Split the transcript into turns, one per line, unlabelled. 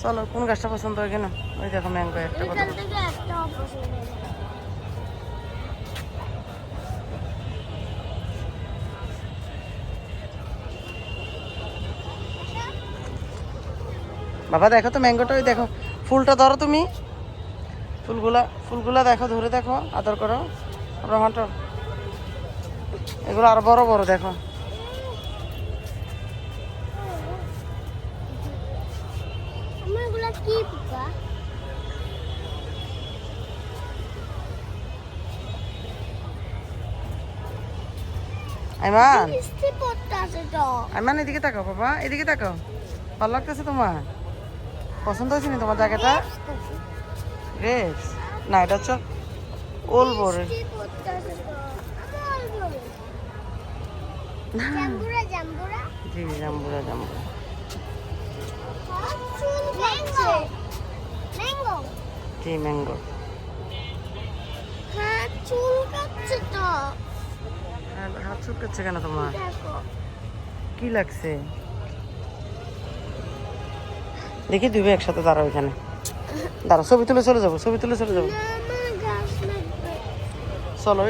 চলো কোন গাছটা পছন্দ হয় কেন? ওই দেখো ম্যাঙ্গো একটা কত
এখান থেকে একটা পছন্দ হলো।
বাবা দেখো তো ম্যাঙ্গোটা, ওই দেখো ফুলটা ধরো তুমি, ফুলগুলা দেখো, ধরে দেখো, আদর করো। আমরা হাঁটো, এগুলো আরো বড় বড় দেখো।
আমার এগুলা কি পোকা?
আইমান,
মিষ্টি পড়তে আছে তো।
আইমান এদিকে তাকাও বাবা, এদিকে তাকাও। ভালো লাগতেছে তোমার? পছন্দ হয়েছে নি তোমার জায়গাটা? গ্রেপস না, এটা হচ্ছে ওলবরে।
মিষ্টি পড়তে আছে তো। আমার বলে। জাম্বুরা জাম্বুরা।
জি জাম্বুরা জাম্বুরা।
Mango mango.
জি ম্যাঙ্গো।
হ্যাঁ চুল কাটছে তো।
হাত চুলকাচ্ছে কেন তোমার?
দেখো
কি লাগছে? দেখি দুই ভাই একসাথে দাঁড়াও এখানে, দাঁড়াও ছবি তুলে চলে যাবো, ছবি তুলে চলে যাবো।
না আমার গাছ লাগবে।
চলো।